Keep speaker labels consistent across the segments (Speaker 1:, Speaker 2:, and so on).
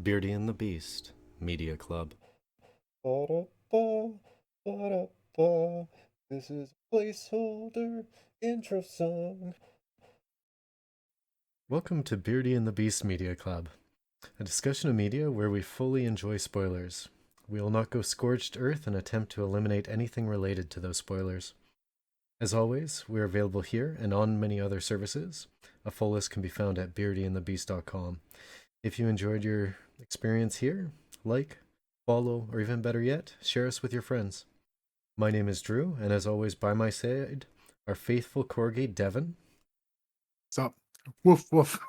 Speaker 1: Beardy and the Beast Media Club.
Speaker 2: Ba-da-ba, ba-da-ba. This is a placeholder intro song.
Speaker 1: Welcome to Beardy and the Beast Media Club, a discussion of media where we fully enjoy spoilers. We will not go scorched earth and attempt to eliminate anything related to those spoilers. As always, we are available here and on many other services. A full list can be found at beardyandthebeast.com. If you enjoyed your experience here, like, follow, or even better yet, share us with your friends. My name is Drew, and as always, by my side, our faithful corgi, Devin.
Speaker 3: So, woof woof.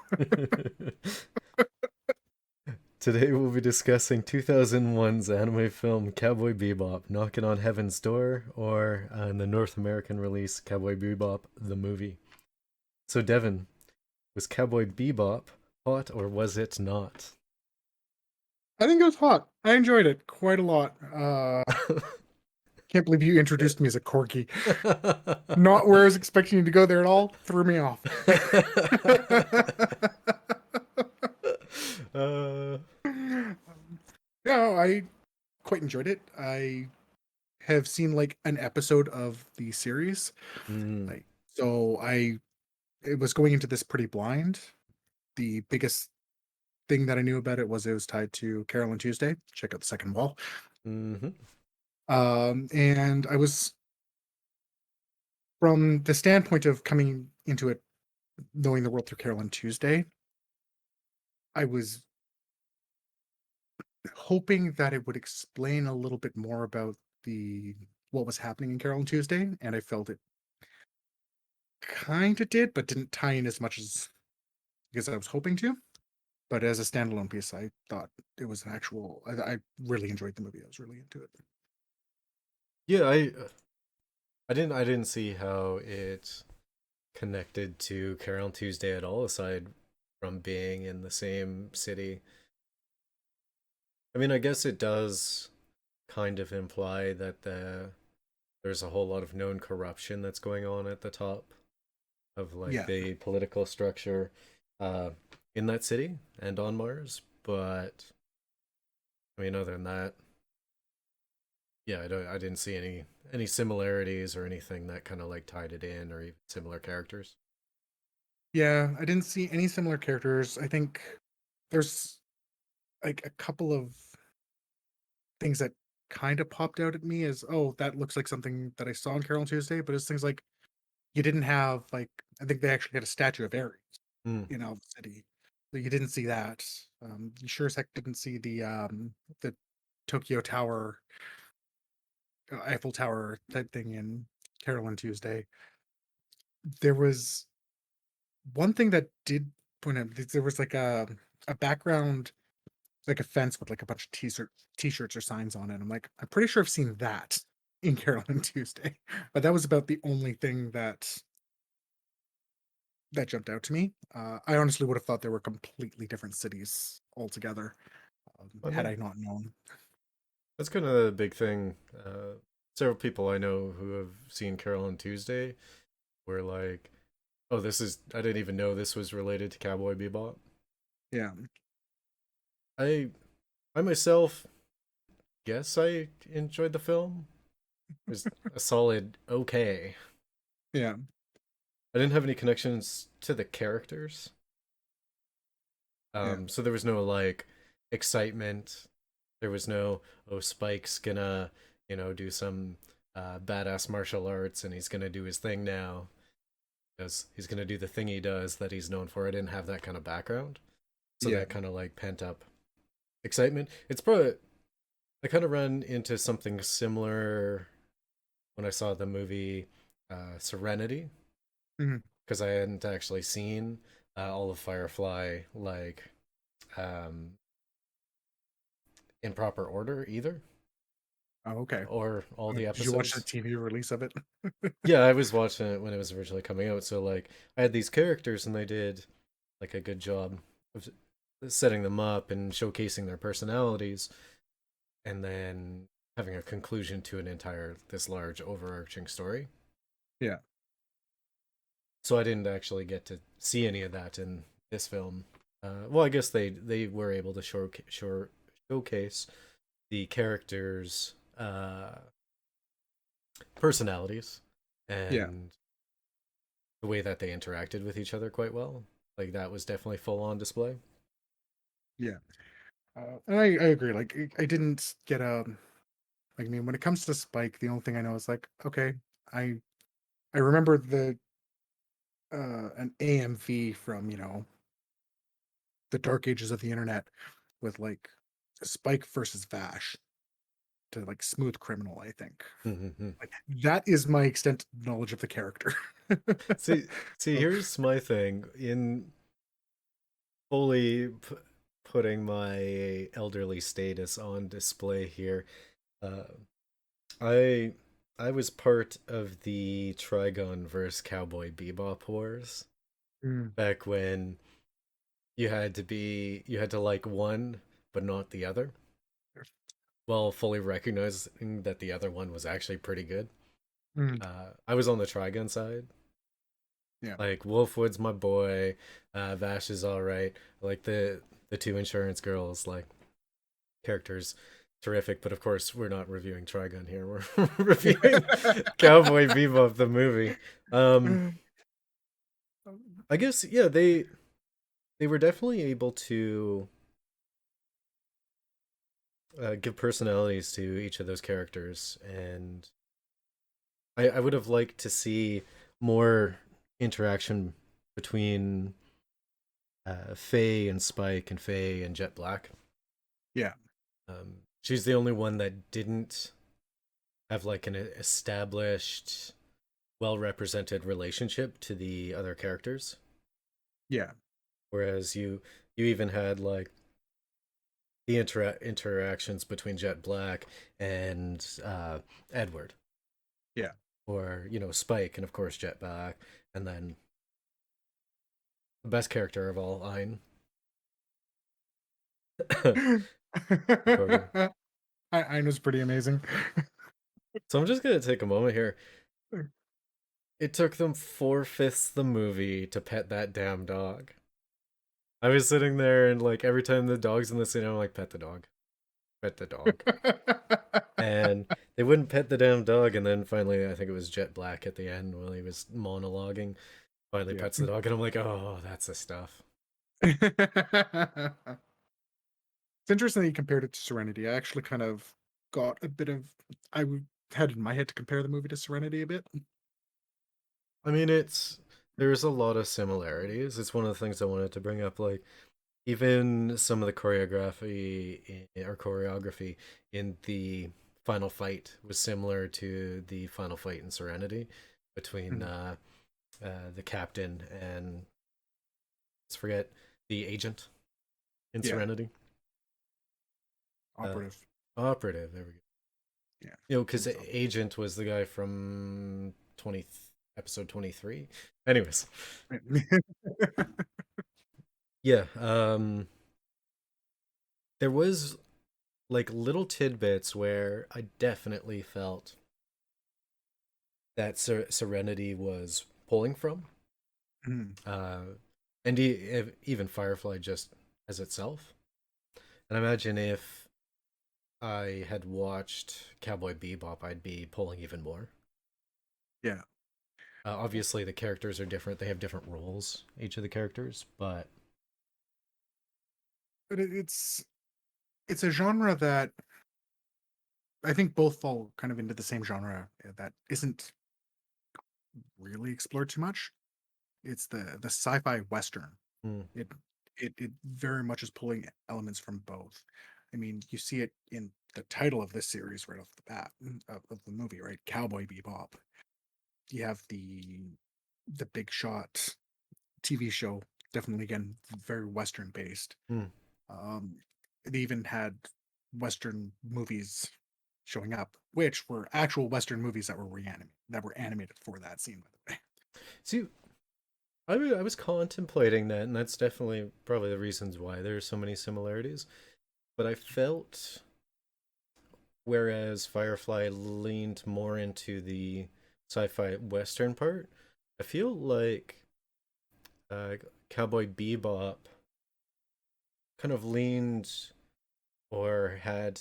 Speaker 1: Today we'll be discussing 2001's anime film Cowboy Bebop, Knocking on Heaven's Door, or in the North American release, Cowboy Bebop, the movie. So, Devin, was Cowboy Bebop hot or was it not?
Speaker 3: I think it was hot. I enjoyed it quite a lot. Can't believe you introduced me as a corgi. Not where I was expecting you to go there at all. Threw me off.
Speaker 1: uh,
Speaker 3: No, I quite enjoyed it. I have seen like an episode of the series.
Speaker 1: mm,
Speaker 3: Like, so it was going into this pretty blind. The biggest thing that I knew about it was tied to Carole and Tuesday. Check out the second wall.
Speaker 1: mm-hmm.
Speaker 3: And I was, from the standpoint of coming into it knowing the world through Carole and Tuesday, I was hoping that it would explain a little bit more about the what was happening in Carole and Tuesday, and I felt it kind of did, but didn't tie in as much as because I was hoping to. But as a standalone piece, I thought it was an actual. I really enjoyed the movie. I was really into it.
Speaker 1: Yeah, I didn't see how it connected to Carol and Tuesday at all, aside from being in the same city. I mean, I guess it does kind of imply that there's a whole lot of known corruption that's going on at the top of like
Speaker 3: Yeah,
Speaker 1: the political structure uh, in that city and on Mars. But I mean, other than that, yeah, I didn't see any similarities or anything that kind of like tied it in or even similar characters.
Speaker 3: yeah. I didn't see any similar characters. I think there's like a couple of things that kind of popped out at me as, oh, that looks like something that I saw on Carol and Tuesday, but it's things like you didn't have like I think they actually had a statue of Ares
Speaker 1: Mm.
Speaker 3: in Alva City. So you didn't see that. You sure as heck didn't see the Tokyo Tower, Eiffel Tower type thing in Carol and Tuesday. There was one thing that did point out there was like a background, like a fence with like a bunch of t-shirts or signs on it. I'm like, I'm pretty sure I've seen that in Carol and Tuesday, but that was about the only thing that jumped out to me. I honestly would have thought they were completely different cities altogether,
Speaker 1: Oh
Speaker 3: had
Speaker 1: yeah,
Speaker 3: I not known.
Speaker 1: that's kind of a big thing. Several people I know who have seen Carol on Tuesday were like, "Oh, this is I didn't even know this was related to Cowboy Bebop."
Speaker 3: Yeah,
Speaker 1: I I myself guess I enjoyed the film. It was a solid okay.
Speaker 3: yeah,
Speaker 1: I didn't have any connections to the characters.
Speaker 3: yeah,
Speaker 1: So there was no like excitement. There was no, oh, Spike's gonna, do some badass martial arts and he's gonna do his thing now. Because he's gonna do the thing he does that he's known for. I didn't have that kind of background. So
Speaker 3: yeah.
Speaker 1: that kind of like pent up excitement. It's probably I kind of run into something similar when I saw the movie Serenity,
Speaker 3: Mhm.
Speaker 1: because I hadn't actually seen all of Firefly like um, in proper order either,
Speaker 3: Oh, okay.
Speaker 1: or all the
Speaker 3: Did you watch the
Speaker 1: episodes.
Speaker 3: TV release of it?
Speaker 1: Yeah, I was watching it when it was originally coming out, so like I had these characters and they did like a good job of setting them up and showcasing their personalities, and then having a conclusion to an entire this large overarching story.
Speaker 3: Yeah,
Speaker 1: So I didn't actually get to see any of that in this film. Well, I guess they were able to showcase the characters' personalities
Speaker 3: Yeah,
Speaker 1: and the way that they interacted with each other quite well. Like that was definitely full on display.
Speaker 3: yeah. And I agree. Like I didn't get a like. I mean, when it comes to Spike, the only thing I know is like, okay, I I remember the an AMV from the dark ages of the internet with like Spike versus Vash to like Smooth Criminal. I think
Speaker 1: Mm-hmm.
Speaker 3: like that is my extent of knowledge of the character.
Speaker 1: See, see,
Speaker 3: So,
Speaker 1: here's my thing in fully putting my elderly status on display here. Uh, I I was part of the Trigon versus Cowboy Bebop wars
Speaker 3: mm,
Speaker 1: back when you had to like one but not the other, while fully recognizing that the other one was actually pretty good.
Speaker 3: mm,
Speaker 1: I was on the Trigun side.
Speaker 3: yeah.
Speaker 1: Like Wolfwood's my boy, Vash is all right. Like the two insurance girls, like characters, terrific. But of course, we're not reviewing Trigun here. We're reviewing Cowboy Bebop the movie. Um, I guess yeah, they were definitely able to give personalities to each of those characters, and I would have liked to see more interaction between Faye and Spike and Faye and Jet Black.
Speaker 3: Yeah.
Speaker 1: She's the only one that didn't have like an established, well represented relationship to the other characters.
Speaker 3: Yeah.
Speaker 1: Whereas you even had like the interactions between Jet Black and Edward,
Speaker 3: Yeah.
Speaker 1: or Spike, and of course Jet Black, and then the best character of all, Ein. Recording.
Speaker 3: I know it's pretty amazing.
Speaker 1: So I'm just gonna take a moment here. It took them 4/5 the movie to pet that damn dog. I was sitting there and like every time the dog's in the scene, I'm like, pet the dog, pet the dog, and they wouldn't pet the damn dog. And then finally, I think it was Jet Black at the end while he was monologuing. Finally,
Speaker 3: Yeah.
Speaker 1: pets the dog, and I'm like, oh, that's the stuff.
Speaker 3: It's interesting that you compared it to Serenity. I actually kind of got a bit of had in my head to compare the movie to Serenity a bit.
Speaker 1: I mean, there's a lot of similarities. It's one of the things I wanted to bring up. Like even some of the choreography in the final fight was similar to the final fight in Serenity between
Speaker 3: Mhm.
Speaker 1: the captain and let's forget the agent in
Speaker 3: Yeah,
Speaker 1: Serenity. Uh,
Speaker 3: operative.
Speaker 1: Operative. There we go.
Speaker 3: Yeah,
Speaker 1: Because
Speaker 3: Vincent.
Speaker 1: agent was the guy from episode 23. Anyways, yeah. There was like little tidbits where I definitely felt that Serenity was pulling from,
Speaker 3: Mhm.
Speaker 1: uh, and even Firefly just as itself. And I imagine if I had watched Cowboy Bebop, I'd be pulling even more.
Speaker 3: Yeah,
Speaker 1: Obviously, the characters are different; they have different roles, each of the characters. But
Speaker 3: but it's a genre that I think both fall kind of into the same genre that isn't really explored too much. It's the sci-fi western.
Speaker 1: mm,
Speaker 3: It it very much is pulling elements from both. I mean, you see it in the title of this series right off the bat of the movie, right? Cowboy Bebop. You have the Big Shot TV show, definitely again very western based.
Speaker 1: mm.
Speaker 3: Um, it even had western movies showing up, which were actual western movies that were animated for that scene, by the way.
Speaker 1: See, I was contemplating that, and that's definitely probably the reasons why there's so many similarities. But I felt whereas Firefly leaned more into the sci-fi western part, I feel like uh, Cowboy Bebop kind of leaned or had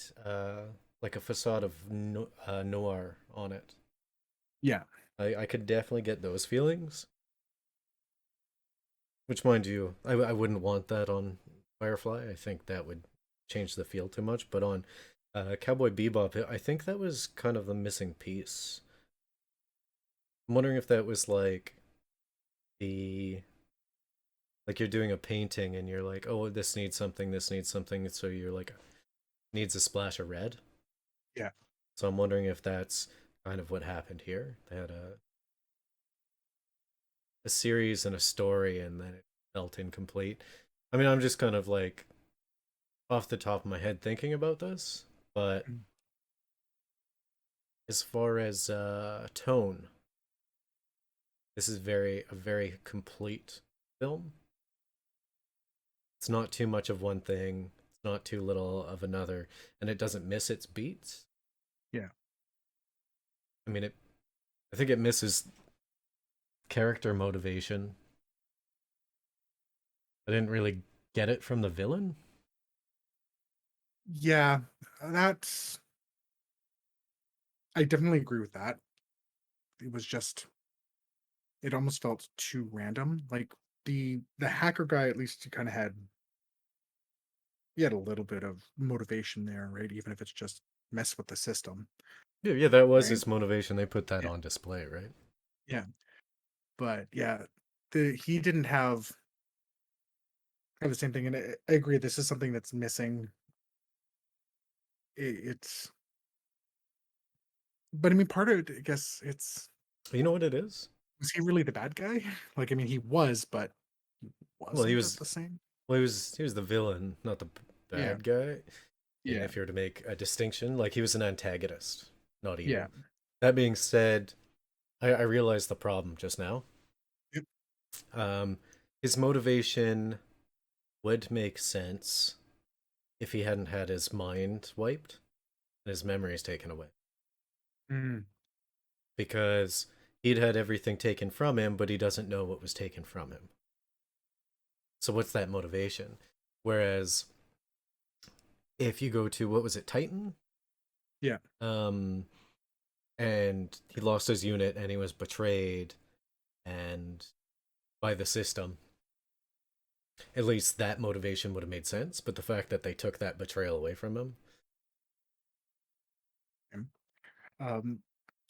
Speaker 1: like a facade of noir on it.
Speaker 3: Yeah.
Speaker 1: I could definitely get those feelings. Which, mind you, I wouldn't want that on Firefly. I think that would change the feel too much. But on Cowboy Bebop, I think that was kind of the missing piece. I'm wondering if that was the like you're doing a painting and you're like, oh, this needs something, so you're like, needs a splash of red.
Speaker 3: Yeah.
Speaker 1: So I'm wondering if that's kind of what happened here. They had a series and a story, and then it felt incomplete. I mean, I'm just kind of like off the top of my head thinking about this, but
Speaker 3: Mm.
Speaker 1: as far as tone, this is a very complete film. It's not too much of one thing, it's not too little of another, and it doesn't miss its beats.
Speaker 3: Yeah.
Speaker 1: I mean, it. I think it misses character motivation. I didn't really get it from the villain.
Speaker 3: Yeah. That's I definitely agree with that. It was just it almost felt too random. Like the hacker guy, at least he had a little bit of motivation there, right? Even if it's just mess with the system,
Speaker 1: Yeah, yeah, that was
Speaker 3: right?
Speaker 1: his motivation. They put that
Speaker 3: Yeah.
Speaker 1: on display, right?
Speaker 3: Yeah. But yeah, he didn't have the same thing. And I agree, this is something that's missing. It's but I mean part of it, I guess it's
Speaker 1: You know what it is?
Speaker 3: was he really the bad guy? Like, I mean, he was, but he
Speaker 1: Well,
Speaker 3: wasn't at the same.
Speaker 1: he was the villain, not the
Speaker 3: Yeah.
Speaker 1: bad guy. And
Speaker 3: Yeah.
Speaker 1: if you were to make a distinction, like he was an antagonist, not
Speaker 3: Yeah.
Speaker 1: evil. That being said, I realized the problem just now.
Speaker 3: Yep.
Speaker 1: Um, his motivation would make sense if he hadn't had his mind wiped and his memories taken away.
Speaker 3: Mm,
Speaker 1: Because he'd had everything taken from him, but he doesn't know what was taken from him. So what's that motivation? Whereas if you go to what was it, Titan?
Speaker 3: yeah.
Speaker 1: Um, and he lost his unit and he was betrayed and by the system. At least that motivation would have made sense, but the fact that they took that betrayal away from him.
Speaker 3: Um,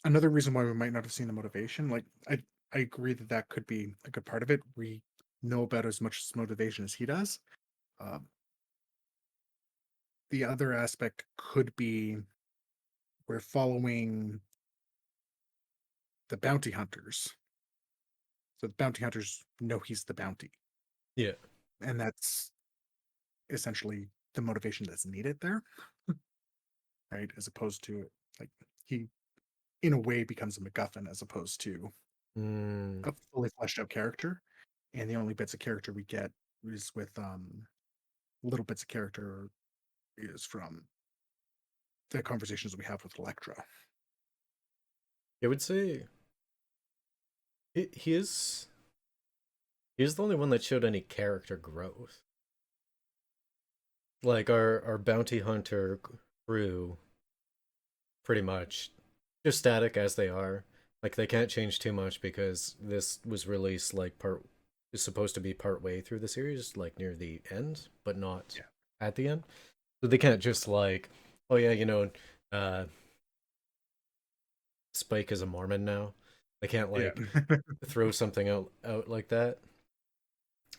Speaker 3: Another reason why we might not have seen the motivation, like I agree that that could be a good part of it. We know about as much motivation as he does. Um, the other aspect could be we're following the bounty hunters. So the bounty hunters know he's the bounty,
Speaker 1: Yeah.
Speaker 3: and that's essentially the motivation that's needed there, right? As opposed to like he, in a way, becomes a MacGuffin as opposed to
Speaker 1: Mm.
Speaker 3: a fully fleshed out character. And the only bits of character we get is with little bits of character is from the conversations we have with Electra.
Speaker 1: I would say he is he's the only one that showed any character growth. Like our bounty hunter crew, pretty much just static as they are. Like they can't change too much because this was released like part is supposed to be part way through the series, like near the end, but not
Speaker 3: Yeah.
Speaker 1: at the end. So they can't just like, oh yeah, uh, Spike is a Mormon now. They can't
Speaker 3: Yeah.
Speaker 1: like throw something out like that.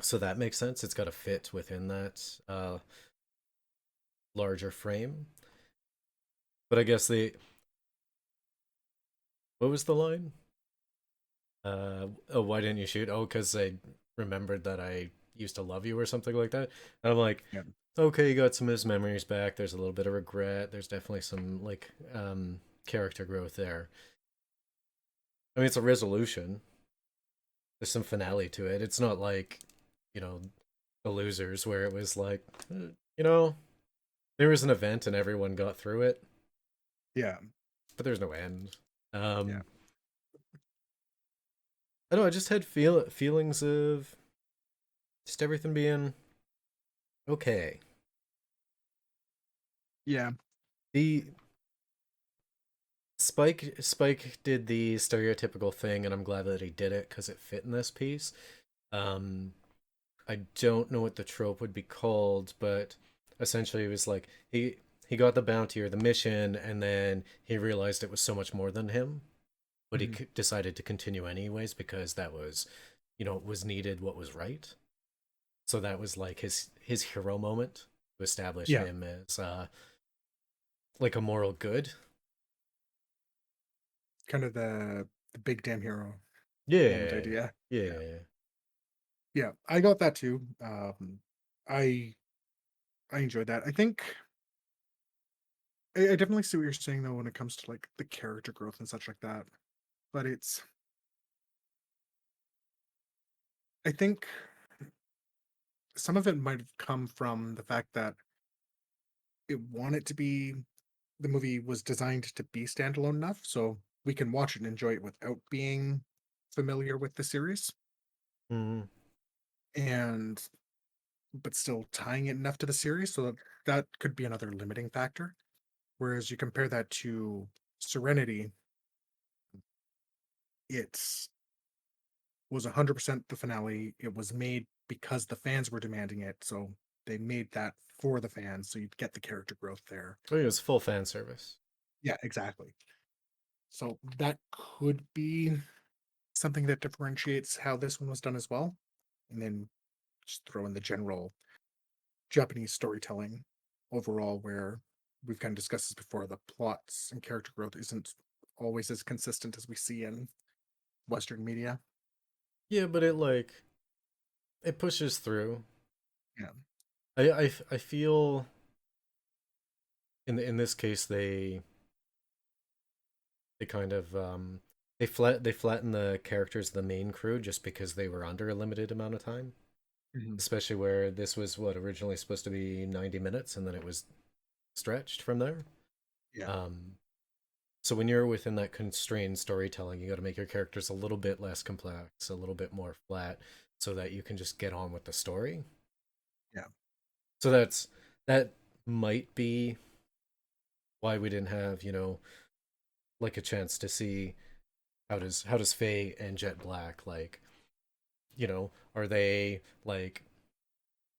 Speaker 1: So that makes sense. It's got to fit within that larger frame. But I guess the what was the line? Oh, why didn't you shoot? Oh, because I remembered that I used to love you or something like that. And I'm like,
Speaker 3: Yeah.
Speaker 1: okay, you got some of his memories back. There's a little bit of regret. There's definitely some character growth there. I mean, it's a resolution. There's some finale to it. It's not like, you know, the losers where it was like, you know, there was an event and everyone got through it,
Speaker 3: Yeah.
Speaker 1: but there's no end.
Speaker 3: Yeah.
Speaker 1: Um, I don't know. I just had feelings of just everything being Okay.
Speaker 3: Yeah.
Speaker 1: The Spike did the stereotypical thing, and I'm glad that he did it because it fit in this piece. Um, I don't know what the trope would be called, but essentially it was like he got the bounty or the mission, and then he realized it was so much more than him, but he
Speaker 3: Mhm.
Speaker 1: decided to continue anyways because that was, was needed, what was right. So that was like his hero moment to establish
Speaker 3: Yeah.
Speaker 1: him as like a moral good.
Speaker 3: Kind of the big damn hero moment
Speaker 1: Yeah,
Speaker 3: idea. Yeah.
Speaker 1: yeah.
Speaker 3: Yeah. I got that too. I I enjoyed that. I think I definitely see what you're saying though when it comes to like the character growth and such like that. But I think some of it might have come from the fact that it wanted to be the movie was designed to be standalone enough so we can watch it and enjoy it without being familiar with the series
Speaker 1: Mm.
Speaker 3: and but still tying it enough to the series so that that could be another limiting factor. Whereas you compare that to Serenity, it's was 100% the finale. It was made because the fans were demanding it, so they made that for the fans, so you'd get the character growth there.
Speaker 1: I mean, it was full fan service.
Speaker 3: Yeah, exactly. So that could be something that differentiates how this one was done as well. And then just throw in the general Japanese storytelling overall, where we've kind of discussed this before. The plots and character growth isn't always as consistent as we see in Western media.
Speaker 1: Yeah, but it pushes through.
Speaker 3: Yeah.
Speaker 1: I feel in this case they kind of they flatten the characters of the main crew just because they were under a limited amount of time.
Speaker 3: Mhm.
Speaker 1: Especially where this was what originally supposed to be 90 minutes and then it was stretched from there.
Speaker 3: Yeah.
Speaker 1: Um, so when you're within that constrained storytelling, you got to make your characters a little bit less complex, a little bit more flat, so that you can just get on with the story.
Speaker 3: Yeah.
Speaker 1: So that might be why we didn't have like a chance to see how does Faye and Jet Black are they like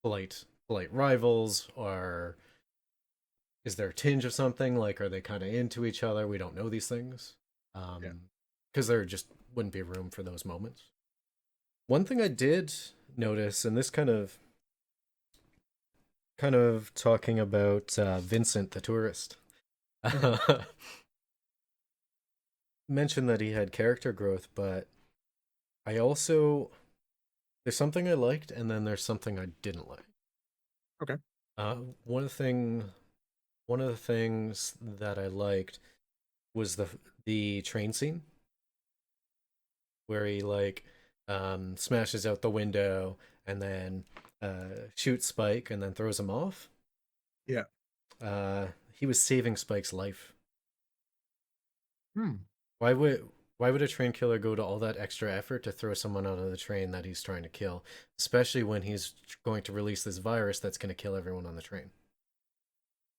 Speaker 1: polite rivals, or is there a tinge of something? Like, are they kind of into each other? We don't know these things.
Speaker 3: Yeah.
Speaker 1: Because there just wouldn't be room for those moments. One thing I did notice, and this kind of talking about Vincent the tourist,
Speaker 3: Mhm.
Speaker 1: mentioned that he had character growth, but I also there's something I liked, and then there's something I didn't like.
Speaker 3: Okay.
Speaker 1: Uh, one of the thing, one of the things that I liked was the train scene where he smashes out the window and then shoots Spike and then throws him off.
Speaker 3: Yeah.
Speaker 1: He was saving Spike's life.
Speaker 3: Hmm.
Speaker 1: Why would why would a train killer go to all that extra effort to throw someone out of the train that he's trying to kill, especially when he's going to release this virus that's going to kill everyone on the train?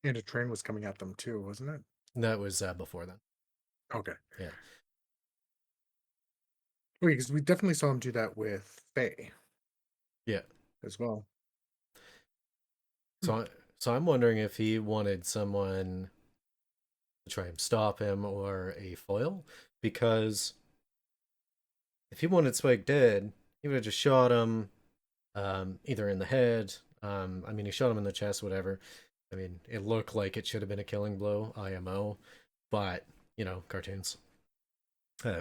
Speaker 3: And a train was coming at them too, wasn't it?
Speaker 1: That was before then.
Speaker 3: Okay.
Speaker 1: Yeah,
Speaker 3: Okay, because we definitely saw him do that with Faye
Speaker 1: yeah.
Speaker 3: as well. Hmm.
Speaker 1: So so I'm wondering if he wanted someone to try and stop him or a foil, because if he wanted Spike dead, he would have just shot him, either in the head. I mean, he shot him in the chest, whatever. I mean, it looked like it should have been a killing blow, IMO, but cartoons.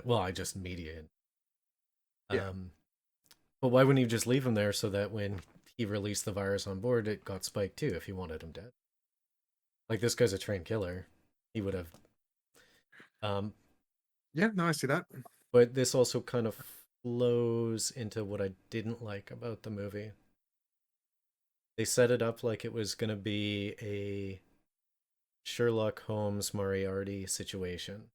Speaker 1: Well, I just media.
Speaker 3: Yeah.
Speaker 1: Um, but why wouldn't he just leave him there so that when he released the virus on board, it got Spike too? If he wanted him dead, like this guy's a trained killer, he would have. Um,
Speaker 3: Yeah. No, I see that.
Speaker 1: but this also kind of flows into what I didn't like about the movie. They set it up like it was going to be a Sherlock Holmes Moriarty situation,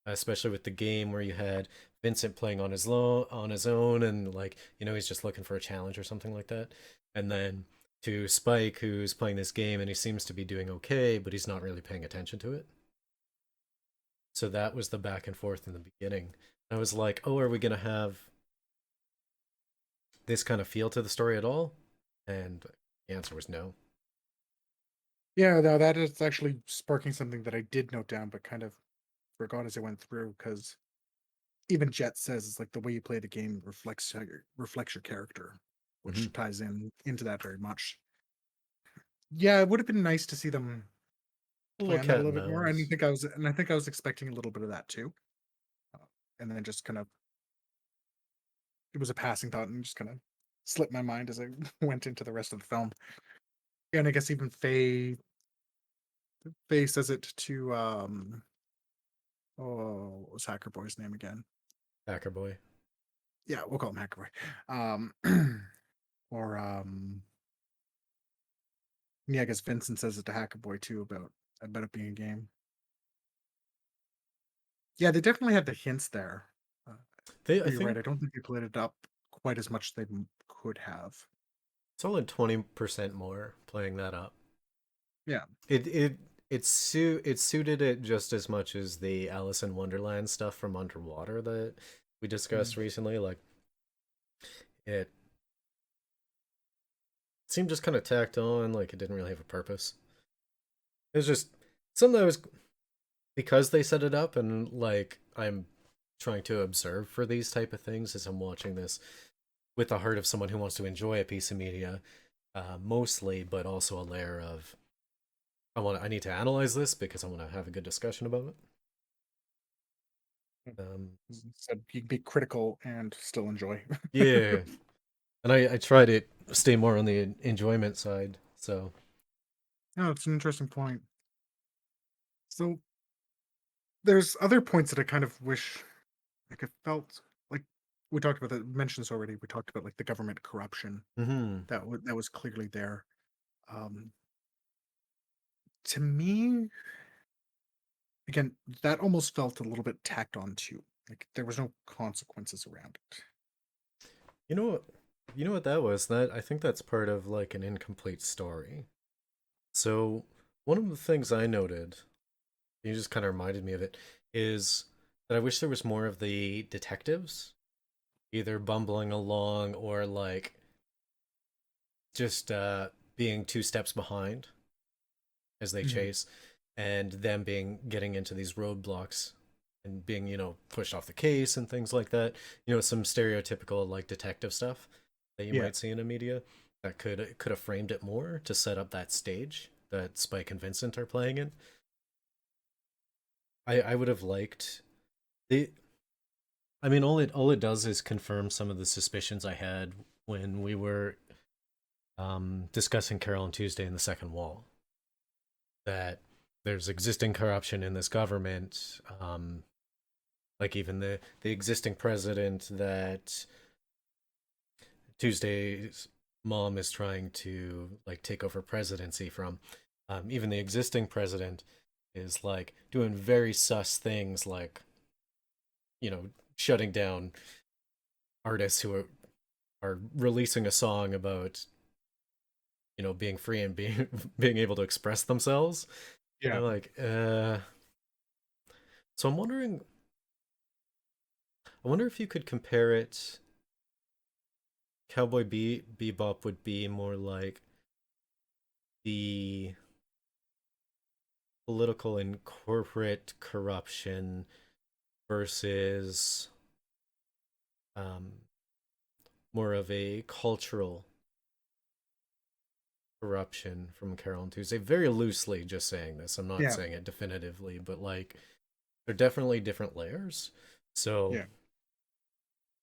Speaker 1: especially with the game where you had Vincent playing on his own, and like he's just looking for a challenge or something like that. And then to Spike, who's playing this game and he seems to be doing okay, but he's not really paying attention to it. So that was the back and forth in the beginning. I was like, oh, are we gonna have this kind of feel to the story at all? And the answer was no.
Speaker 3: Yeah, no, that is actually sparking something that I did note down, but kind of forgot as I went through, because even Jet says it's like the way you play the game reflects your character,
Speaker 1: Mm-hmm.
Speaker 3: which ties in into that very much. Yeah, it would have been nice to see them
Speaker 1: A
Speaker 3: play
Speaker 1: little
Speaker 3: on that a
Speaker 1: cat and
Speaker 3: little bit more.
Speaker 1: mouse.
Speaker 3: I think I was expecting a little bit of that too. And then just kind of it was a passing thought and just kind of slipped my mind as I went into the rest of the film. Yeah, and I guess even Faye says it to oh, what was Hacker Boy's name again?
Speaker 1: Hacker boy.
Speaker 3: Yeah, we'll call him Hacker Boy. Or yeah, I guess Vincent says it to Hacker Boy too about it being a game. Yeah, they definitely had the hints there. Uh,
Speaker 1: They, I
Speaker 3: but you're right.
Speaker 1: think,
Speaker 3: I don't think they played it up quite as much as they could have.
Speaker 1: solid 20% more playing that up.
Speaker 3: Yeah.
Speaker 1: It suited it just as much as the Alice in Wonderland stuff from Underwater that we
Speaker 3: Mm.
Speaker 1: discussed recently. Like it seemed just kind of tacked on, like it didn't really have a purpose. It was just something that was because they set it up, and like I'm trying to observe for these type of things as I'm watching this with the heart of someone who wants to enjoy a piece of media, mostly, but also a layer of I need to analyze this because I want to have a good discussion about it. Um,
Speaker 3: Said you can be critical and still enjoy.
Speaker 1: yeah, and I try to stay more on the enjoyment side. So
Speaker 3: No, it's an interesting point. So there's other points that I kind of wish like I felt like we talked about the mentions already. We talked about like the government corruption
Speaker 1: mm-hmm.
Speaker 3: that was clearly there. Um, to me, again, that almost felt a little bit tacked on too. Like there was no consequences around it.
Speaker 1: you know what you know what that was? That I think that's part of like an incomplete story. So one of the things I noted, you just kind of reminded me of it, is that I wish there was more of the detectives either bumbling along or like just being two steps behind as they
Speaker 3: Mhm.
Speaker 1: chase, and them being getting into these roadblocks and being pushed off the case and things like that. Some stereotypical like detective stuff that you
Speaker 3: Yeah,
Speaker 1: might see in a media that could have framed it more to set up that stage that Spike and Vincent are playing in. I would have liked the I mean, all it does is confirm some of the suspicions I had when we were discussing Carole and Tuesday in the Second Wall. That there's existing corruption in this government, like even the existing president that Tuesday's mom is trying to like take over presidency from. Even the existing president is like doing very sus things, like you know shutting down artists who are releasing a song about being free and being being able to express themselves.
Speaker 3: yeah.
Speaker 1: Like so I wonder if you could compare it. Bebop would be more like the political and corporate corruption versus um, more of a cultural corruption from Carol and Tuesday. Very loosely, just saying this. I'm not
Speaker 3: Yeah,
Speaker 1: saying it definitively, but like they're definitely different layers. So
Speaker 3: yeah.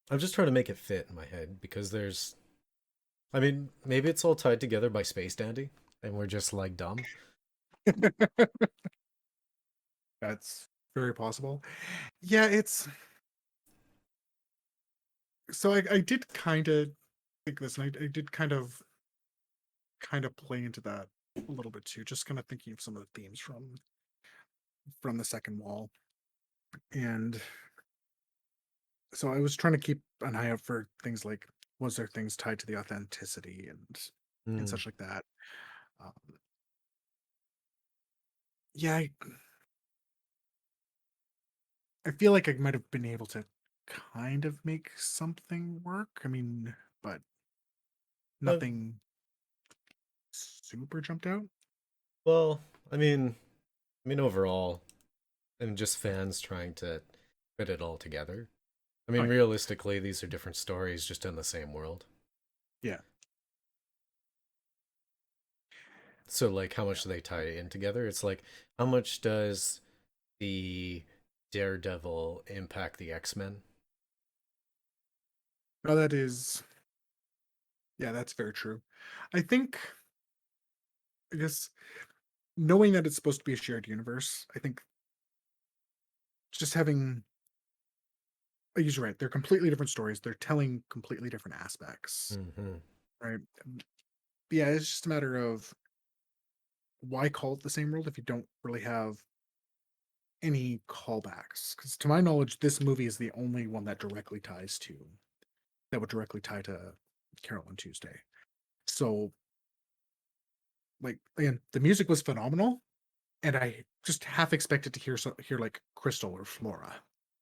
Speaker 1: I'm just trying to make it fit in my head because there's. I mean, maybe it's all tied together by Space Dandy, and we're just like dumb.
Speaker 3: That's very possible. Yeah, it's so I did kind of think this, and I did kind of play into that a little bit too. Just kind of thinking of some of the themes from the second wall, and So I was trying to keep an eye out for things like, was there things tied to the authenticity and
Speaker 1: Mm.
Speaker 3: such like that. Um, yeah, I feel like I might have been able to kind of make something work. I mean, but
Speaker 1: Uh,
Speaker 3: nothing super jumped out.
Speaker 1: well, I mean, overall, and just fans trying to fit it all together. I
Speaker 3: Oh
Speaker 1: mean,
Speaker 3: yeah,
Speaker 1: realistically, these are different stories just in the same world.
Speaker 3: yeah,
Speaker 1: So, like, how
Speaker 3: yeah.
Speaker 1: much do they tie in together? It's like, how much does the Daredevil impact the X-Men?
Speaker 3: No, that is, yeah, that's very true. I think, I guess, knowing that it's supposed to be a shared universe, I think just having, you're right, they're completely different stories. They're telling completely different aspects,
Speaker 1: Mm-hmm.
Speaker 3: right? Yeah, it's just a matter of why call it the same world if you don't really have any callbacks? Because to my knowledge, this movie is the only one that would directly tie to Carol and Tuesday. So, like again, the music was phenomenal, and I just half expected to hear like Crystal or Flora,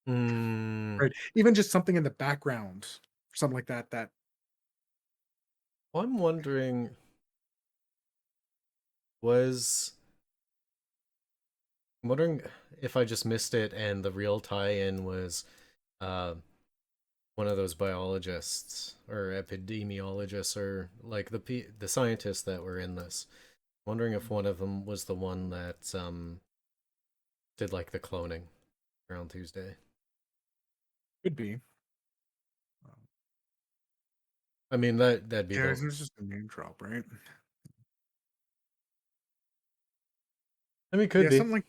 Speaker 1: Mm.
Speaker 3: right? Even just something in the background, something like that. That
Speaker 1: Well, I'm wondering, was I'm wondering if I just missed it and the real tie-in was uh one of those biologists or epidemiologists or like the scientists that were in this. Wondering if one of them was the one that did like the cloning around Tuesday.
Speaker 3: could be. Um,
Speaker 1: I mean that'd be
Speaker 3: yeah,
Speaker 1: the.
Speaker 3: it was just a name drop, right?
Speaker 1: I mean, could
Speaker 3: Yeah,
Speaker 1: be.
Speaker 3: something like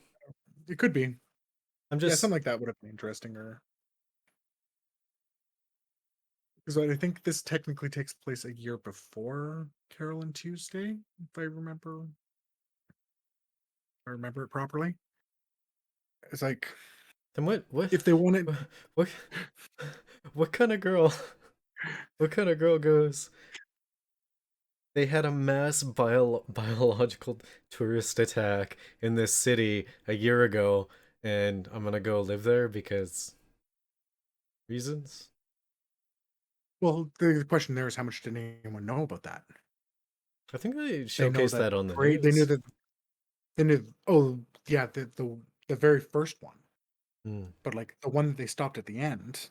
Speaker 3: it could be.
Speaker 1: I'm
Speaker 3: Yeah,
Speaker 1: just.
Speaker 3: something like that would have been interesting. Or because I think this technically takes place a year before Carol and Tuesday, if I remember it properly. It's like
Speaker 1: Then what
Speaker 3: if they wanted,
Speaker 1: what what kind of girl? What kind of girl goes? They had a mass biological tourist attack in this city a year ago, and I'm gonna go live there because reasons.
Speaker 3: well, the question there is how much did anyone know about that?
Speaker 1: I think they
Speaker 3: They know
Speaker 1: showcased
Speaker 3: that
Speaker 1: that on the
Speaker 3: they knew
Speaker 1: news.
Speaker 3: that they knew. Oh, yeah, the very first one,
Speaker 1: Hmm.
Speaker 3: but like the one that they stopped at the end,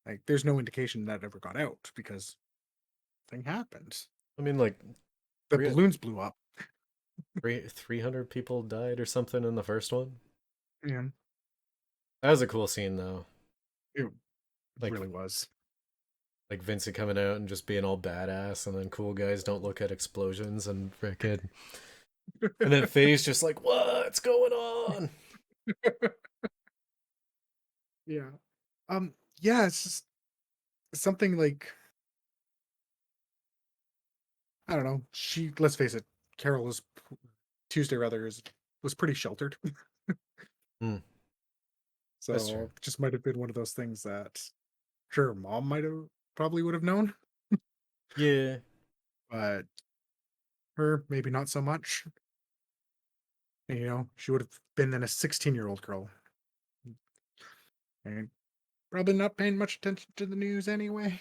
Speaker 3: like there's no indication that ever got out because thing happened.
Speaker 1: I mean, like
Speaker 3: The
Speaker 1: three,
Speaker 3: balloons blew up.
Speaker 1: 300 people died or something in the first one.
Speaker 3: Yeah,
Speaker 1: That was a cool scene though.
Speaker 3: it
Speaker 1: Like
Speaker 3: really was.
Speaker 1: Vincent coming out and just being all badass, and then cool guys don't look at explosions and frickin' and then Faye's just like, what's going on?
Speaker 3: Yeah. Yeah, it's just something like I don't know. Let's face it, Carol is Tuesday rather is was pretty sheltered.
Speaker 1: Hmm, that's true.
Speaker 3: So just might have been one of those things that sure mom might have probably would have known,
Speaker 1: Yeah.
Speaker 3: but her maybe not so much. And, she would have been then a 16-year-old girl and probably not paying much attention to the news anyway.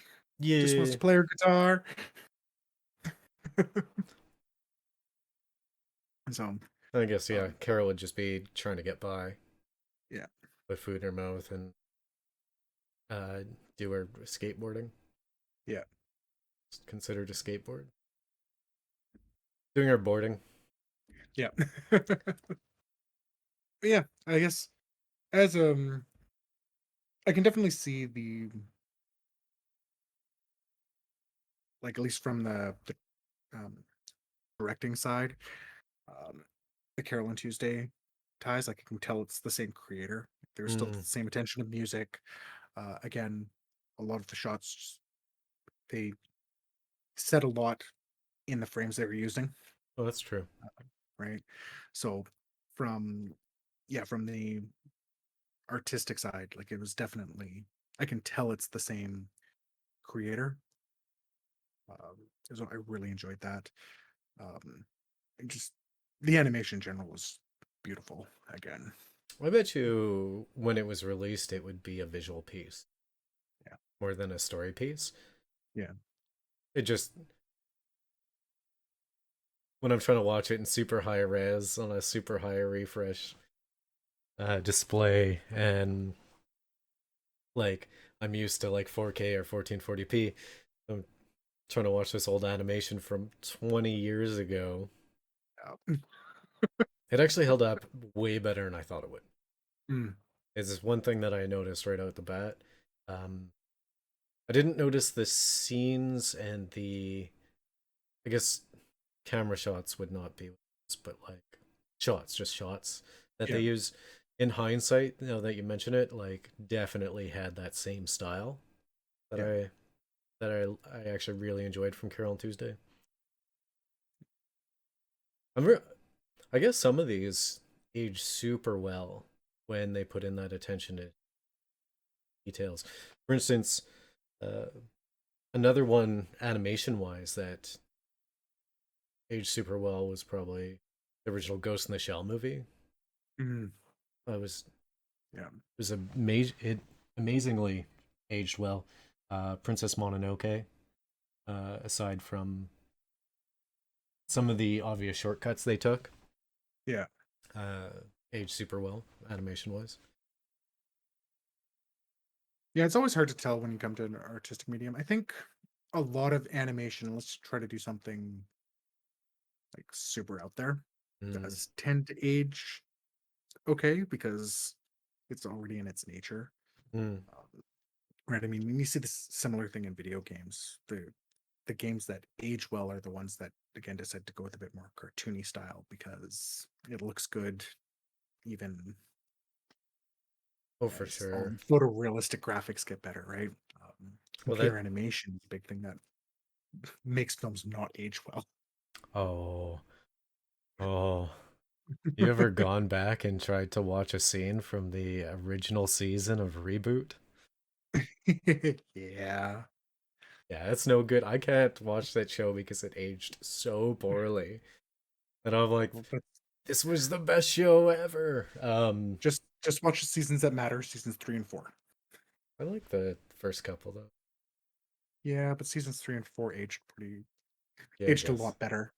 Speaker 3: Just wants
Speaker 1: Yeah.
Speaker 3: to play her guitar. So
Speaker 1: I guess, yeah,
Speaker 3: um
Speaker 1: Carol would just be trying to get by
Speaker 3: yeah.
Speaker 1: with food in her mouth and uh, do her skateboarding.
Speaker 3: Yeah.
Speaker 1: It's considered a skateboard. Doing her boarding.
Speaker 3: Yeah. But yeah, I guess as I can definitely see the like at least from the um directing side, um the Carol and Tuesday ties, like I can tell it's the same creator. There's still the
Speaker 1: Mm.
Speaker 3: same attention to music. Again, a lot of the shots they said a lot in the frames they were using,
Speaker 1: Oh, that's true.
Speaker 3: right? So from yeah, from the artistic side, like it was definitely, I can tell it's the same creator. So I really enjoyed that. And just the animation in general was beautiful again.
Speaker 1: I bet you when it was released, it would be a visual piece
Speaker 3: Yeah.
Speaker 1: more than a story piece.
Speaker 3: Yeah.
Speaker 1: It just, when I'm trying to watch it in super high res on a super high refresh display, and like I'm used to like 4K or 1440p, I'm trying to watch this old animation from 20 years ago.
Speaker 3: Yeah.
Speaker 1: It actually held up way better than I thought it would.
Speaker 3: Mm,
Speaker 1: It's just one thing that I noticed right out the bat. Um, I didn't notice the scenes and the, I guess, camera shots would not be, but like shots, just shots that they
Speaker 3: yeah.
Speaker 1: use in hindsight. Now that you mention it, like definitely had that same style that
Speaker 3: Yeah.
Speaker 1: I actually really enjoyed from Carol and Tuesday. I guess some of these age super well when they put in that attention to details. For instance, uh, another one animation wise that aged super well was probably the original Ghost in the Shell movie.
Speaker 3: Mm,
Speaker 1: It was
Speaker 3: yeah.
Speaker 1: it amazingly aged well. Princess Mononoke, aside from some of the obvious shortcuts they took,
Speaker 3: Yeah.
Speaker 1: uh, aged super well animation wise.
Speaker 3: Yeah. It's always hard to tell when you come to an artistic medium. I think a lot of animation, let's try to do something like super out there,
Speaker 1: Mm,
Speaker 3: does tend to age okay because it's already in its nature.
Speaker 1: mm.
Speaker 3: Right. I mean, you see this similar thing in video games. The games that age well are the ones that again decide to go with a bit more cartoony style because it looks good even
Speaker 1: Oh, for
Speaker 3: as
Speaker 1: sure.
Speaker 3: photorealistic graphics get better, right?
Speaker 1: Well,
Speaker 3: Computer
Speaker 1: that.
Speaker 3: animation is a big thing that makes films not age well.
Speaker 1: Oh, oh. You ever gone back and tried to watch a scene from the original season of Reboot?
Speaker 3: Yeah.
Speaker 1: Yeah, it's no good. I can't watch that show because it aged so poorly. And I'm like,
Speaker 3: Well, but
Speaker 1: this was the best show ever.
Speaker 3: just watch the seasons that matter, seasons 3 and 4.
Speaker 1: I like the first couple though.
Speaker 3: Yeah, but seasons 3 and 4
Speaker 1: Yeah, I
Speaker 3: aged a
Speaker 1: guess.
Speaker 3: lot better.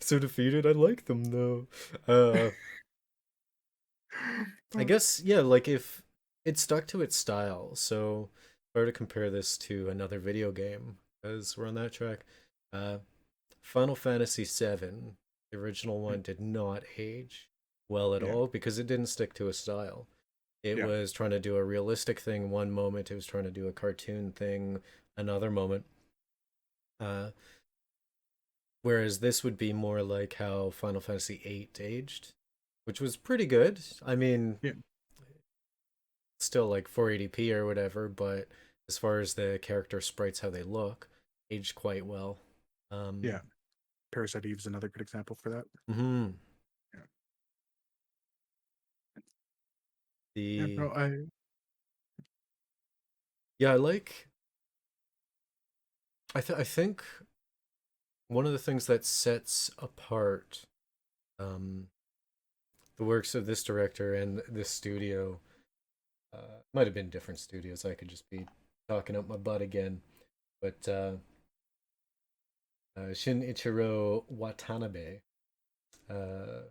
Speaker 1: So defeated. I like them though. Uh, I guess yeah. Like if it stuck to its style. So if I were to compare this to another video game, as we're on that track, uh, Final Fantasy VII, the original one, did not age well at
Speaker 3: Yeah,
Speaker 1: all because it didn't stick to a style. It
Speaker 3: yeah,
Speaker 1: was trying to do a realistic thing one moment, it was trying to do a cartoon thing another moment. Uh, Whereas this would be more like how Final Fantasy VIII aged, which was pretty good. I mean,
Speaker 3: yeah,
Speaker 1: still like 480p or whatever, but as far as the character sprites, how they look, aged quite well.
Speaker 3: yeah.
Speaker 1: Um,
Speaker 3: Parasite Eve is another good example for that.
Speaker 1: mhm.
Speaker 3: Yeah, yeah.
Speaker 1: The
Speaker 3: No,
Speaker 1: yeah, I like. I think one of the things that sets apart um, the works of this director and this studio might have been different studios. I could just be talking up my butt again, but Shinichiro Watanabe uh,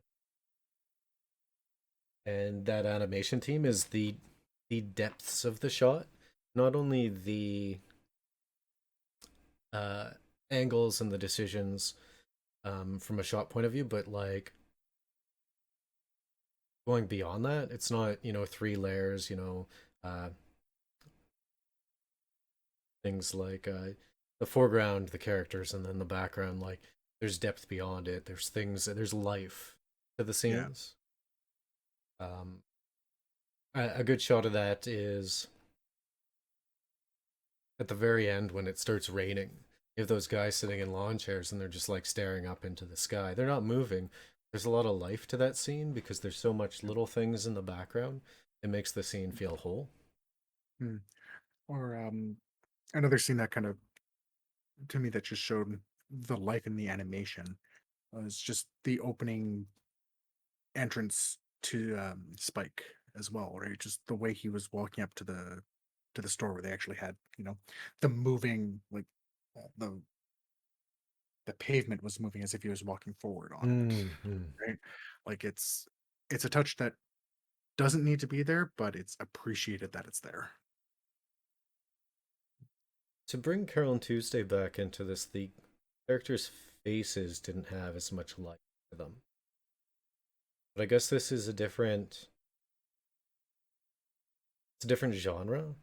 Speaker 1: and that animation team is the depths of the shot, not only the uh, angles and the decisions from a shot point of view, but like going beyond that. It's not, three layers, uh, things like the foreground, the characters, and then the background. Like there's depth beyond it. There's things, there's life to the
Speaker 3: yeah,
Speaker 1: scenes. Um, a good shot of that is at the very end when it starts raining. You have those guys sitting in lawn chairs and they're just like staring up into the sky. They're not moving. There's a lot of life to that scene because there's so much little things in the background. It makes the scene feel whole.
Speaker 3: Mm. Or another scene that kind of to me that just showed the life in the animation was just the opening entrance to Spike as well, right? Just the way he was walking up to the store where they actually had, the moving like the pavement was moving as if he was walking forward on it,
Speaker 1: Mm-hmm.
Speaker 3: right? Like it's a touch that doesn't need to be there, but it's appreciated that it's there.
Speaker 1: To bring Carol and Tuesday back into this, the characters' faces didn't have as much life to them. But I guess this is it's a different genre.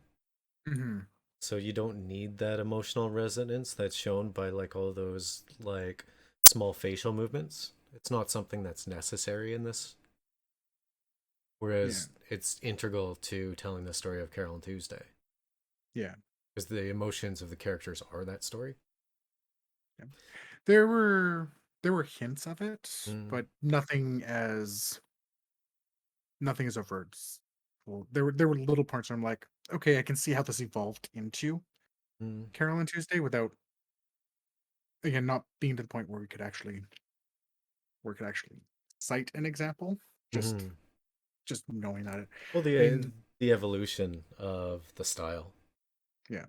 Speaker 3: Hmm.
Speaker 1: So you don't need that emotional resonance that's shown by like all those like small facial movements. It's not something that's necessary in this.
Speaker 3: Yeah,
Speaker 1: Whereas it's integral to telling the story of Carol and Tuesday.
Speaker 3: yeah,
Speaker 1: Because the emotions of the characters are that story.
Speaker 3: yeah. There were hints of it,
Speaker 1: Mm,
Speaker 3: but nothing as overt. Well, there were little parts where I'm like, okay, I can see how this evolved into
Speaker 1: mm,
Speaker 3: Carol and Tuesday without again not being to the point where we could actually cite an example. Just
Speaker 1: mm.
Speaker 3: just knowing that it.
Speaker 1: Well,
Speaker 3: I mean,
Speaker 1: the evolution of the style,
Speaker 3: yeah,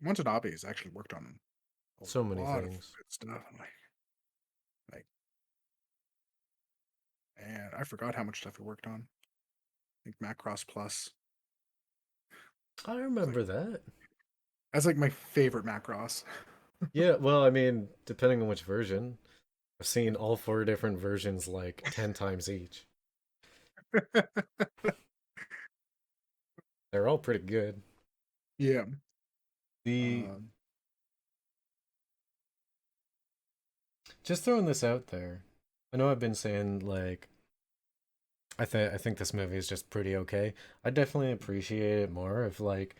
Speaker 3: Watanabe has actually worked on a
Speaker 1: so many
Speaker 3: lot of
Speaker 1: things.
Speaker 3: good stuff. Like, and I forgot how much stuff he worked on. Like Macross Plus.
Speaker 1: I
Speaker 3: It's like
Speaker 1: remember that.
Speaker 3: that's like my favorite Macross.
Speaker 1: Yeah, well, I mean, depending on which version, I've seen all four different versions like 10 times each. They're all pretty good.
Speaker 3: Yeah.
Speaker 1: The
Speaker 3: Um,
Speaker 1: Just throwing this out there. I know I've been saying like I think this movie is just pretty okay. I definitely appreciate it more if like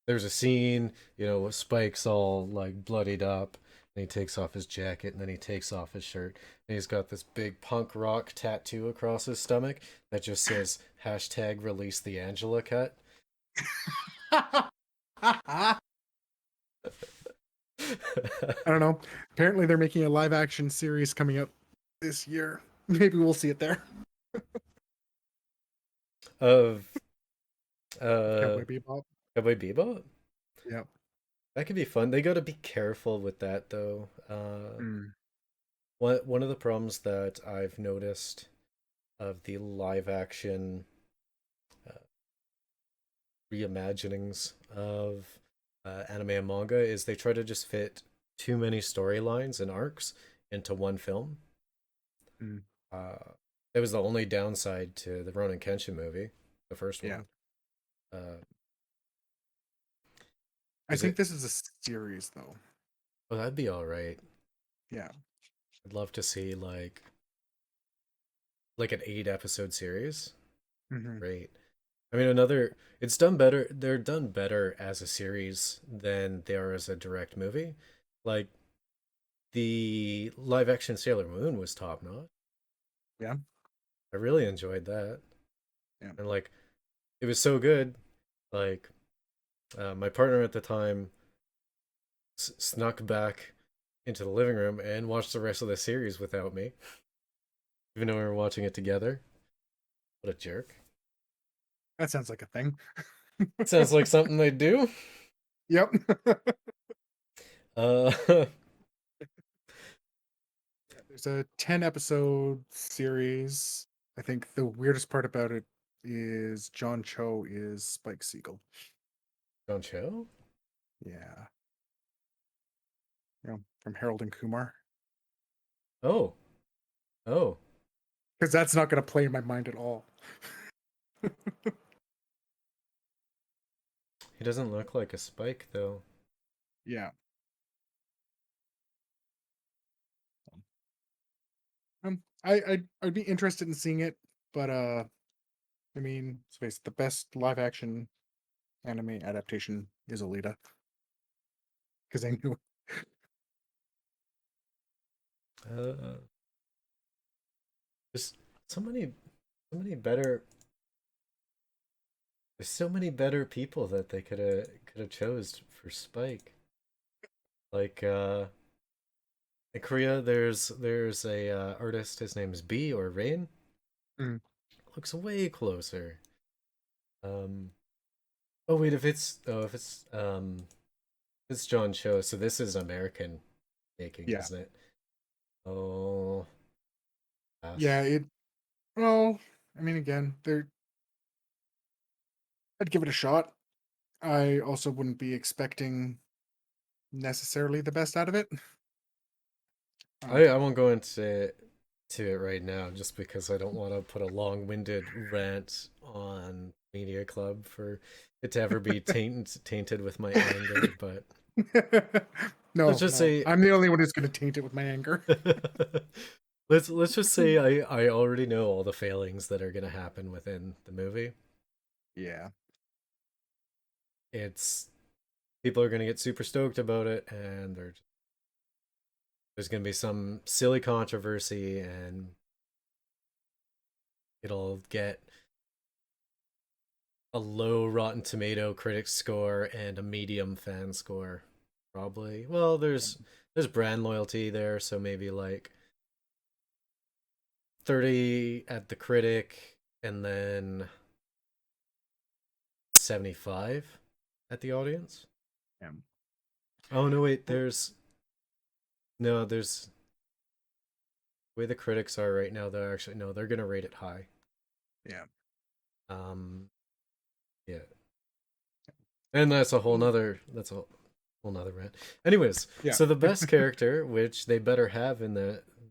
Speaker 1: there's a scene, with Spike's all like bloodied up, and he takes off his jacket, and then he takes off his shirt, and he's got this big punk rock tattoo across his stomach that just says hashtag release the Angela cut.
Speaker 3: I don't know. Apparently, they're making a live action series coming up this year. Maybe we'll see it there.
Speaker 1: of uh
Speaker 3: Cowboy Bebop.
Speaker 1: Cowboy Bebop.
Speaker 3: Yeah.
Speaker 1: That could be fun. They got to be careful with that though.
Speaker 3: Mm,
Speaker 1: One of the problems that I've noticed of the live action uh, reimaginings of anime and manga is they try to just fit too many storylines and arcs into one film.
Speaker 3: mm,
Speaker 1: Uh, it was the only downside to the Ronin Kenshin movie, the first
Speaker 3: yeah.
Speaker 1: one. Uh,
Speaker 3: I
Speaker 1: is
Speaker 3: think
Speaker 1: it?
Speaker 3: this is a series, though.
Speaker 1: Oh, that'd be all right.
Speaker 3: Yeah.
Speaker 1: I'd love to see like an 8 episode series.
Speaker 3: Hmm.
Speaker 1: Great. I mean, another. It's done better. They're done better as a series than they are as a direct movie. Like the live action Sailor Moon was top notch.
Speaker 3: Yeah.
Speaker 1: I really enjoyed that,
Speaker 3: Yeah.
Speaker 1: and like it was so good. Like my partner at the time snuck back into the living room and watched the rest of the series without me, even though we were watching it together. What a jerk!
Speaker 3: That sounds like a thing.
Speaker 1: Sounds like something they do.
Speaker 3: Yep.
Speaker 1: Uh,
Speaker 3: There's a 10 episode series. I think the weirdest part about it is John Cho is Spike Siegel.
Speaker 1: John Cho.
Speaker 3: Yeah. From Harold and Kumar.
Speaker 1: Oh, oh,
Speaker 3: Because that's not going to play in my mind at all.
Speaker 1: he doesn't look like a Spike though.
Speaker 3: Yeah. I'd be interested in seeing it, but I mean, let's face it, the best live action anime adaptation is Alita because I knew.
Speaker 1: Uh, There's so many, so many better. There's so many better people that they could have chose for Spike. Like in Korea, there's a artist. His name is B or Rain.
Speaker 3: Mm,
Speaker 1: Looks way closer. Um. Oh wait, if it's John Cho, so this is American making,
Speaker 3: yeah,
Speaker 1: isn't it? Oh,
Speaker 3: yeah.
Speaker 1: gosh.
Speaker 3: It. Well, I mean, again, there. I'd give it a shot. I also wouldn't be expecting necessarily the best out of it. Um,
Speaker 1: I won't go into it right now just because I don't want to put a long-winded rant on Media Club for it to ever be tainted with my anger. But let's
Speaker 3: no,
Speaker 1: just
Speaker 3: no,
Speaker 1: say
Speaker 3: I'm the only one who's going to taint it with my anger.
Speaker 1: let's just say I already know all the failings that are going to happen within the movie.
Speaker 3: Yeah.
Speaker 1: It's people are going to get super stoked about it, and there's going to be some silly controversy, and it'll get a low Rotten Tomato critic score and a medium fan score. Probably. Well, there's brand loyalty there, so maybe like 30 at the critic and then 75 at the audience.
Speaker 3: Yeah.
Speaker 1: Oh no, wait, there's the way the critics are right now, they're actually no, they're gonna rate it high.
Speaker 3: Yeah.
Speaker 1: Um yeah. And that's a whole nother rant. Anyways,
Speaker 3: Yeah.
Speaker 1: so the best character, which they better have in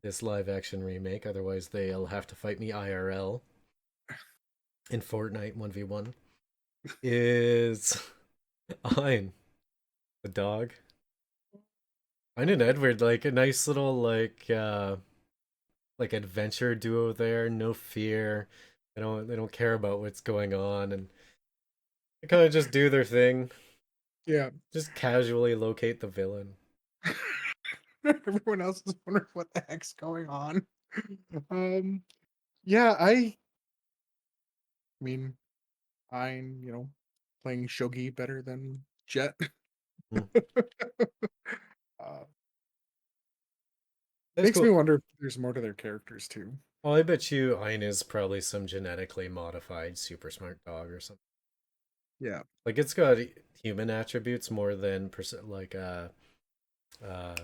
Speaker 1: this live action remake, otherwise they'll have to fight me IRL in Fortnite 1v1, is Ein, the dog. Ein and Edward, like a nice little like adventure duo there, no fear. They don't care about what's going on, and they kind of just do their thing.
Speaker 3: Yeah.
Speaker 1: Just casually locate the villain.
Speaker 3: Everyone else is wondering what the heck's going on. Um, yeah, I mean, I'm, playing Shogi better than Jet.
Speaker 1: Hmm.
Speaker 3: uh,
Speaker 1: That's
Speaker 3: makes me
Speaker 1: cool.
Speaker 3: wonder if there's more to their characters too.
Speaker 1: Well, I bet you Ein is probably some genetically modified super smart dog or something.
Speaker 3: Yeah.
Speaker 1: Like it's got human attributes more than uh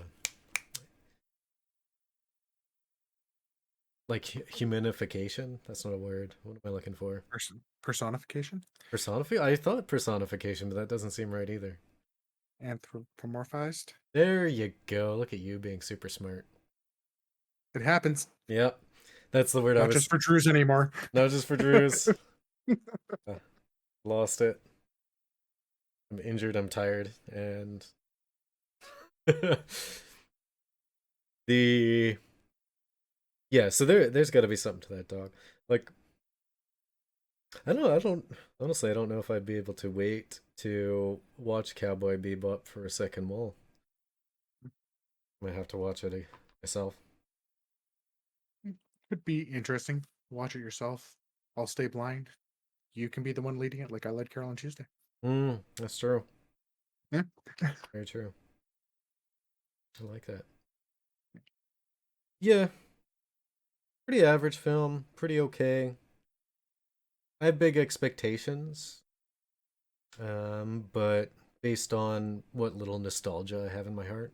Speaker 1: like humanification. That's not a word. What am I looking for?
Speaker 3: Personification?
Speaker 1: Personify? I thought personification, but that doesn't seem right either.
Speaker 3: Anthropomorphized?
Speaker 1: There you go. Look at you being super smart.
Speaker 3: It happens.
Speaker 1: Yep. That's the word I
Speaker 3: Not just
Speaker 1: was
Speaker 3: for Drews anymore.
Speaker 1: not just for Drews. Uh, Lost it. I'm injured, I'm tired, and the yeah, so there's gotta be something to that dog. Like I don't honestly I don't know if I'd be able to wait to watch Cowboy Bebop for a second wall. Might have to watch it myself.
Speaker 3: Could be interesting. Watch it yourself. I'll stay blind. You can be the one leading it, like I led Carole on Tuesday.
Speaker 1: That's true.
Speaker 3: Yeah.
Speaker 1: Very true. I like that. Yeah, pretty average film, pretty okay. I have big expectations, but based on what little nostalgia I have in my heart,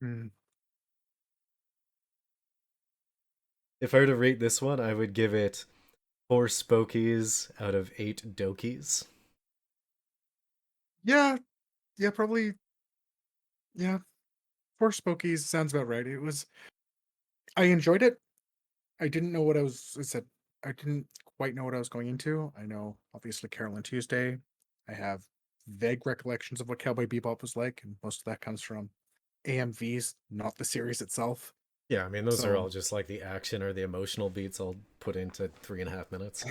Speaker 3: Mm.
Speaker 1: if I were to rate this one, I would give it 4 Spokies out of 8 Dokies.
Speaker 3: Yeah, yeah, probably. Yeah, Four Spokies sounds about right. It was. I enjoyed it. I didn't know what I said. I didn't quite know what I was going into. I know, obviously, Carole and Tuesday. I have vague recollections of what Cowboy Bebop was like, and most of that comes from AMVs, not the series itself.
Speaker 1: Yeah, I mean those are
Speaker 3: So
Speaker 1: all just like the action or the emotional beats I'll put into 3.5 minutes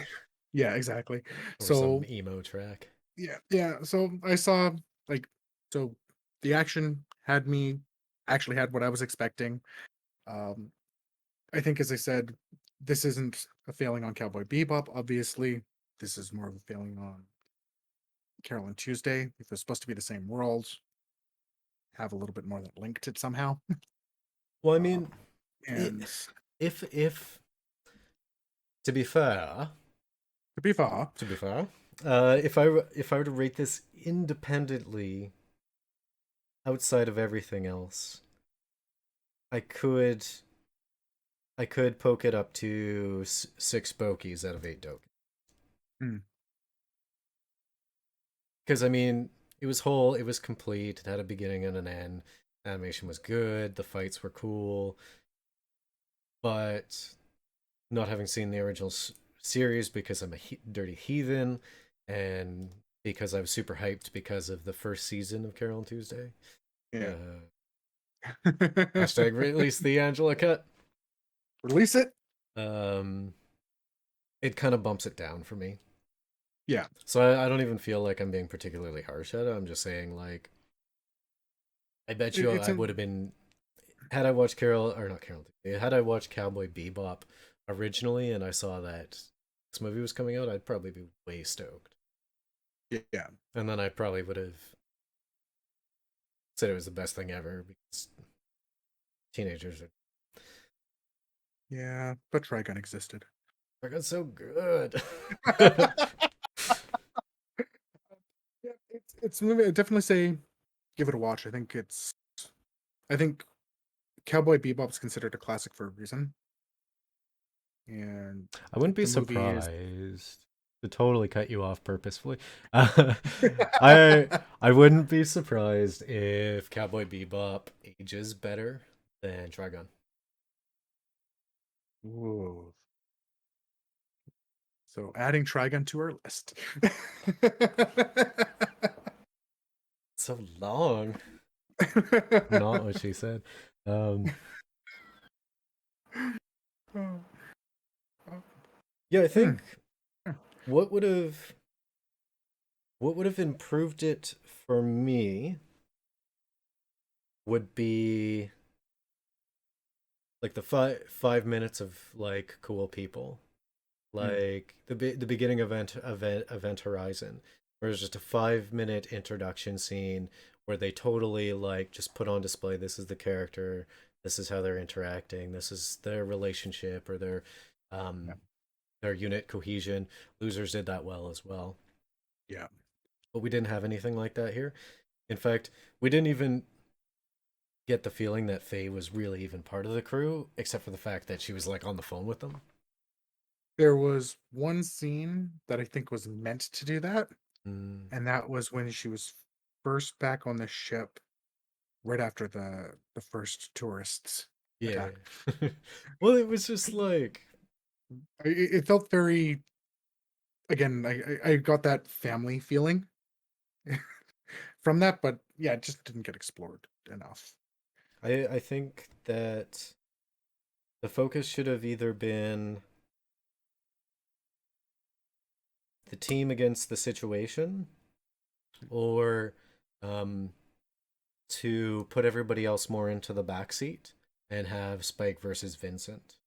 Speaker 3: yeah, exactly.
Speaker 1: or some
Speaker 3: So
Speaker 1: emo track.
Speaker 3: yeah, yeah. So I saw like so the action had me actually had what I was expecting. Um, I think, as I said, this isn't a failing on Cowboy Bebop, obviously. This is more of a failing on Carole and Tuesday. If they're supposed to be the same world, have a little bit more that linked it somehow.
Speaker 1: Well, I
Speaker 3: Um,
Speaker 1: mean, it,
Speaker 3: and
Speaker 1: if to be fair,
Speaker 3: to be fair,
Speaker 1: to be fair, if I were to rate this independently outside of everything else, I could I could poke it up to six bokies out of eight doke.
Speaker 3: hmm,
Speaker 1: Because I mean, it was whole, it was complete, it had a beginning and an end. Animation was good, the fights were cool, but not having seen the original series because I'm a dirty heathen, and because I was super hyped because of the first season of Carole and Tuesday.
Speaker 3: yeah.
Speaker 1: Uh, hashtag release the Angela cut.
Speaker 3: Release it.
Speaker 1: Um, it kind of bumps it down for me.
Speaker 3: Yeah.
Speaker 1: So I don't even feel like I'm being particularly harsh at it. I'm just saying, like, I bet you
Speaker 3: It's
Speaker 1: I
Speaker 3: in,
Speaker 1: would have been, had I watched Carol, or not Carol, had I watched Cowboy Bebop originally and I saw that this movie was coming out, I'd probably be way stoked.
Speaker 3: yeah.
Speaker 1: And then I probably would have said it was the best thing ever because teenagers are
Speaker 3: Yeah. But Trigun existed.
Speaker 1: fucking so good.
Speaker 3: Yeah, it's a movie. I definitely say give it a watch. I think Cowboy Bebop is considered a classic for a reason, and
Speaker 1: I wouldn't be
Speaker 3: the movie is.
Speaker 1: surprised to totally cut you off purposefully. I I wouldn't be surprised if Cowboy Bebop ages better than Trigun.
Speaker 3: Ooh. So adding Trigun to our list.
Speaker 1: So long. Not what she said. Um, yeah, I
Speaker 3: Hmm.
Speaker 1: think what would have what would have improved it for me would be like the 5 minutes of like cool people,
Speaker 3: Hmm.
Speaker 1: like the beginning event Horizon, where it's just a 5 minute introduction scene where they totally like just put on display this is the character, this is how they're interacting, this is their relationship or
Speaker 3: Yeah.
Speaker 1: um their unit cohesion. Losers did that well as well,
Speaker 3: Yeah.
Speaker 1: but we didn't have anything like that here. In fact, we didn't even get the feeling that Faye was really even part of the crew, except for the fact that she was like on the phone with them.
Speaker 3: There was one scene that I think was meant to do that,
Speaker 1: Mm,
Speaker 3: and that was when she was first back on the ship right after the first tourists
Speaker 1: yeah.
Speaker 3: attack.
Speaker 1: Well, it was just like
Speaker 3: It felt very again. I got that family feeling from that, but yeah, it just didn't get explored enough.
Speaker 1: I think that the focus should have either been the team against the situation or um to put everybody else more into the backseat and have Spike versus Vincent,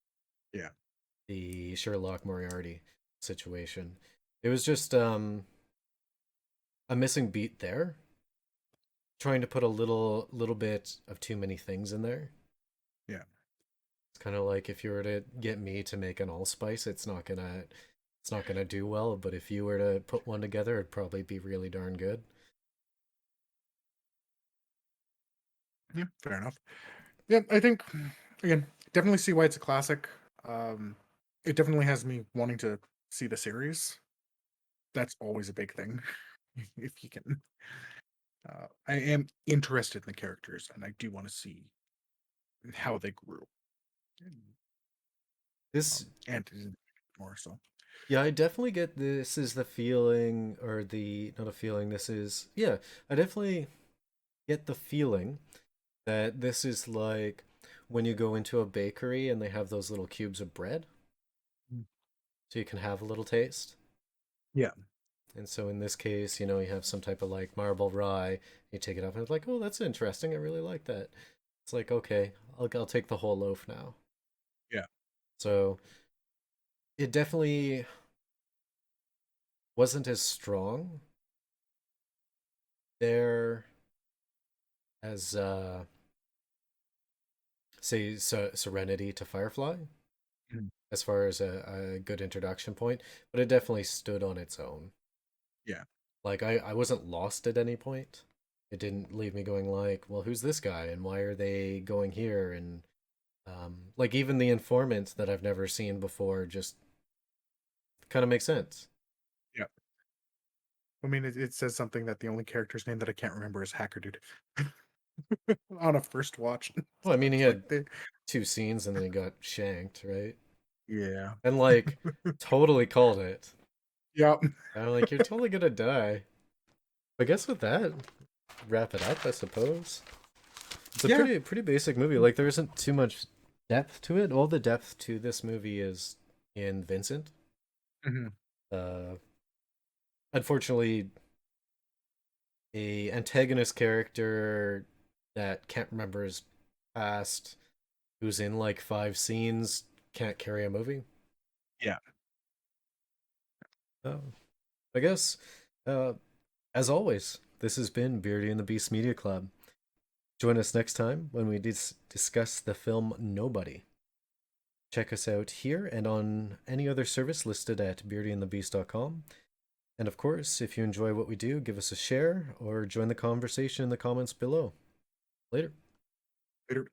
Speaker 3: Yeah,
Speaker 1: the Sherlock Moriarty situation. It was just a missing beat there. Trying to put a little bit of too many things in there.
Speaker 3: yeah,
Speaker 1: It's kind of like if you were to get me to make an allspice, it's not gonna do well. But if you were to put one together, it'd probably be really darn good.
Speaker 3: yeah. Fair enough. Yeah, I think again, definitely see why it's a classic. Um, it definitely has me wanting to see the series. That's always a big thing. If you can, I am interested in the characters, and I do want to see how they grew,
Speaker 1: This,
Speaker 3: and more so.
Speaker 1: yeah, I definitely get this is the feeling, or the not a feeling. This is yeah, I definitely get the feeling that this is like when you go into a bakery and they have those little cubes of bread,
Speaker 3: Mm.
Speaker 1: so you can have a little taste.
Speaker 3: Yeah,
Speaker 1: And so in this case, you know, you have some type of like marble rye. You take it up and it's like, oh, that's interesting. I really like that. It's like, okay, I'll take the whole loaf now.
Speaker 3: yeah,
Speaker 1: So it definitely wasn't as strong there as say Serenity to Firefly
Speaker 3: Mhm.
Speaker 1: as far as a good introduction point, but it definitely stood on its own.
Speaker 3: Yeah.
Speaker 1: Like I wasn't lost at any point. It didn't leave me going like, well, who's this guy and why are they going here? And like even the informant that I've never seen before just kind of makes sense.
Speaker 3: Yeah. I mean, it says something that the only character's name that I can't remember is Hacker Dude on a first watch.
Speaker 1: Well, I mean, he
Speaker 3: It's like
Speaker 1: had two scenes and then he got shanked, right?
Speaker 3: yeah.
Speaker 1: And like totally called it.
Speaker 3: Yep.
Speaker 1: I'm like, you're totally gonna die. I guess with that, wrap it up, I suppose. It's a
Speaker 3: Yeah.
Speaker 1: pretty basic movie. Like there isn't too much depth to it. All the depth to this movie is in Vincent.
Speaker 3: Hmm.
Speaker 1: Uh, unfortunately, a antagonist character that can't remember his past, who's in like 5 scenes, can't carry a movie.
Speaker 3: Yeah.
Speaker 1: Oh, I guess. Uh, as always, this has been Beardy and the Beast Media Club. Join us next time when we discuss the film Nobody. Check us out here and on any other service listed at beardyandthebeast.com. And of course, if you enjoy what we do, give us a share or join the conversation in the comments below. Later.
Speaker 3: Later.